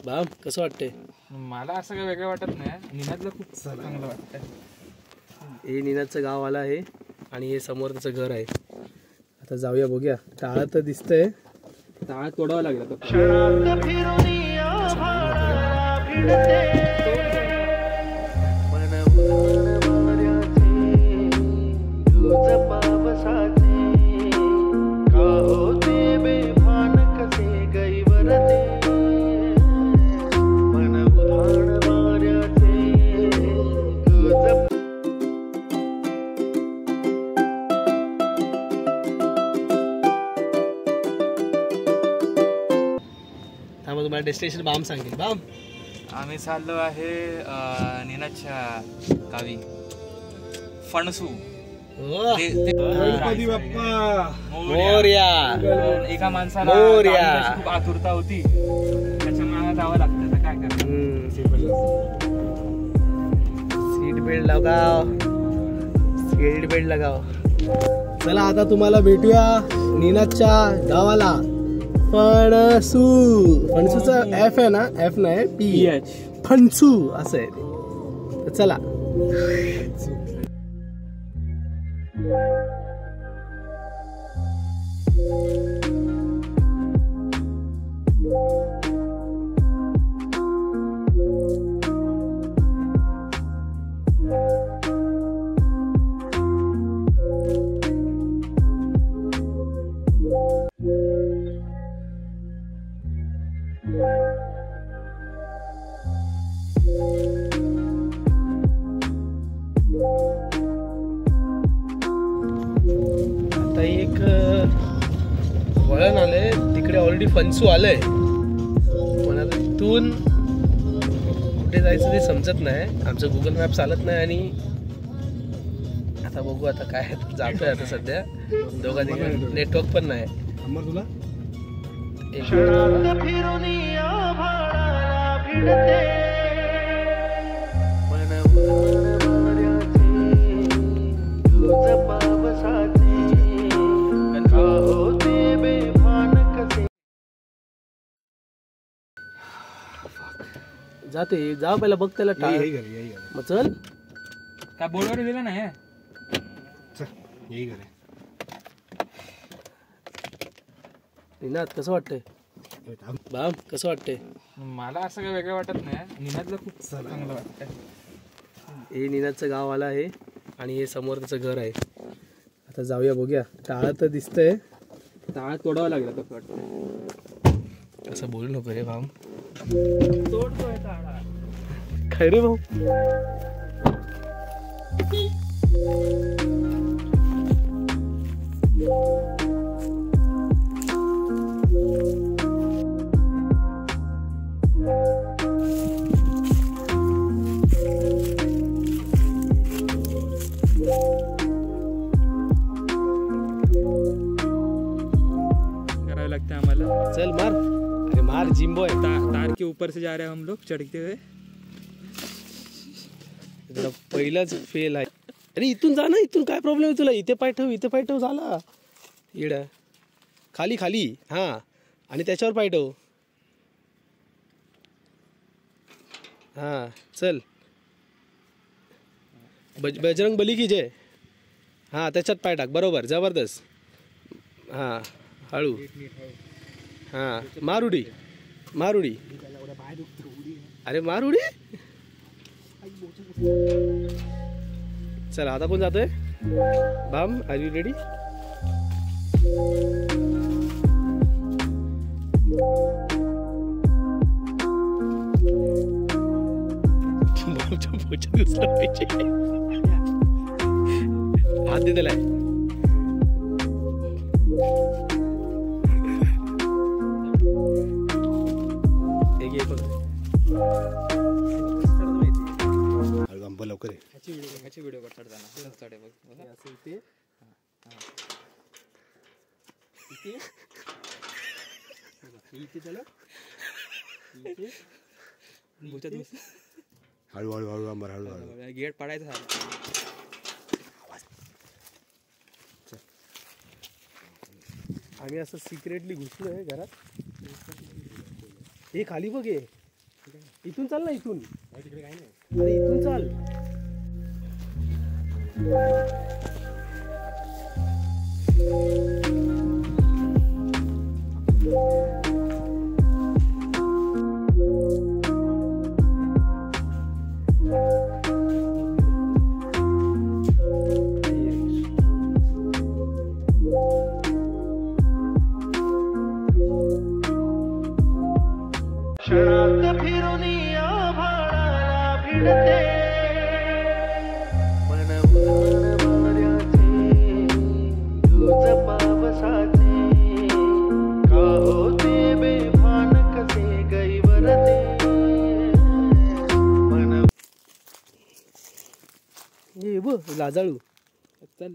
Balm कसं वाटतंय? मला असं काही वेगळं वाटत नाही, निनादला खूप चांगलं वाटतंय. हे निनादचं गाव आलं आहे आणि हे समोर त्याचं घर आहे. आता जाऊया बघूया. टाळं तर दिसतंय, टाळ तोडावं लागलं तर तुम्हाला डेस्टिनेशन बाम सांगेल. बाम आम्ही चाललो आहे निनादच्या गावी फणसू. गणपती बाप्पा मोरया. एका माणसाला खूप आतुरता होती, त्याच्या मागे जावं लागतं. तर काय करणार, सीट बेल्ट लगाव, सीट बेल्ट लगाव. चला आता तुम्हाला भेटूया निनादच्या गावाला. फणसू. फणसूचं एफ आहे ना, एफ नाही PH, फणसू असं आहे ते. चला एक वळण आलंय तिकडे. ऑलरेडी फणसू आलंय, पण आता तिथून कुठे जायचं ते समजत नाही. आमचं गुगल मॅप चालत नाही आणि आता बघू आता काय जातोय. आता सध्या दोघा तिकडे नेटवर्क पण नाही. तुला जाते जा पहिला बघ त्याला. मग चल काय बोलवर दिलं नाही. निनाद कसं वाटतंय? बाम कसं वाटतंय? मला असं काही वेगळं वाटत नाही, निनादला खूप चांगलं वाटतंय. हे निनादचं गाव आलं आहे आणि हे समोर त्याचं घर आहे. आता जाऊया बघूया. टाळं तर दिसतंय, टाळ तोडावं लागलं तर वाटतं. असं बोलू नको रे भाम. तोडतोय टाळा. काय रे भाऊ? करावं लागतं आम्हाला. चल मार. अरे मार जिम्बो है. तार के ऊपर से जा रहे हैं हम लोग चढ़ते हुए. पहिलाच फेल आहे. अरे इथून जा ना, इथून काय प्रॉब्लेम आहे तुला? इथे पाय ठेव, इथे पाय ठेव, झाला. इडा खाली खाली. हा आणि त्याच्यावर पाय ठेव. हा चल. बजरंग बली की जय. हा त्याच्यात पाय टाक. बरोबर, जबरदस्त. हा हळू. हा मारुडी मारुडी. अरे मारुडी. चला आता कोण जातोय? बाम आर यू रेडी? हात दे त्याला. लवकर व्हिडिओ करतात हळूहळू हळू आंबर हळूहळू. गेट पाडायचं. आम्ही असं सिक्रेटली घुसलोय घरात. हे खाली बघ. इथून चाल ना, इथून तिकडे काय नाही. अरे इथून चाल. क्षणात फिरून आभाळाला भिडते मन उधाण वाऱ्याचे दूज पावसाचे का होते बेभान कसे गैवरते मन ये ब लाजाळू चल.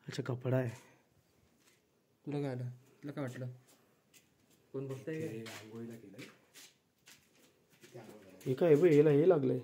अच्छा कपडा आहे. तुला काय आलं? तुला काय वाटलं? कोण बघताय हे काय बघ, याला हे लागलंय.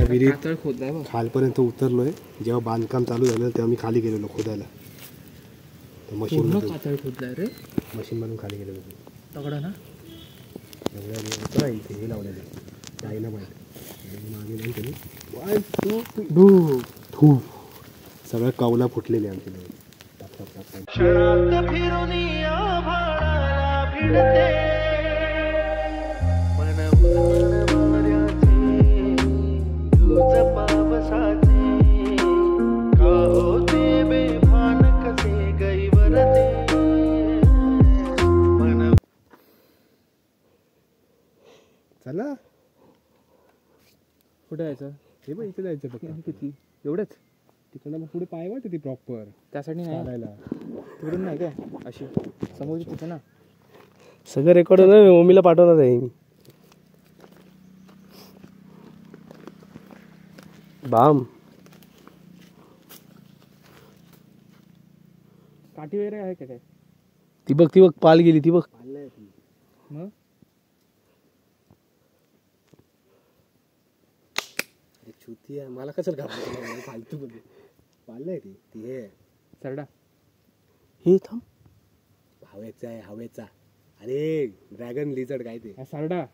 विहिरीत खालपर्यंत उतरलोय. जेव्हा बांधकाम चालू झालं तेव्हा मी खाली गेलेलो खोदायला. मशीन कातळ खोदलाय रे. मशीन मधून खाली गेलेलो. दगडा ना इथे हे लावलेलं डायनामाईट मागे नाही केली. 1 2 3 सगळं कौला फुटलेली आमची. क्षणात फिरून आभाळाला भिडते मन उधाण वाऱ्याचे दूज पावसाचे का होते बेभान कसे गैवरते मन. चला कुठे जायचं? हे बघ इथे जायचं फक्त. किती एवढंच? तिकडनं मग पुढे पाय वाटते ती प्रॉपर त्यासाठी नाही चालायला. तिकडून नाही काय अशी समोर तिथे ना. सगळं रेकॉर्ड होतं. मम्मीला पाठवणार आहे मी. बाम काठी वगैरे आहे का काय? ती बघ पाल गेली ती बघ. मग छुती आहे. मला कसं घाबरतो फालतू मध्ये पाळलंय ती हे सरडा हे थांब. हवेचा आहे हवेचा. अरे ड्रॅगन लिझर्ड काय ते सरडा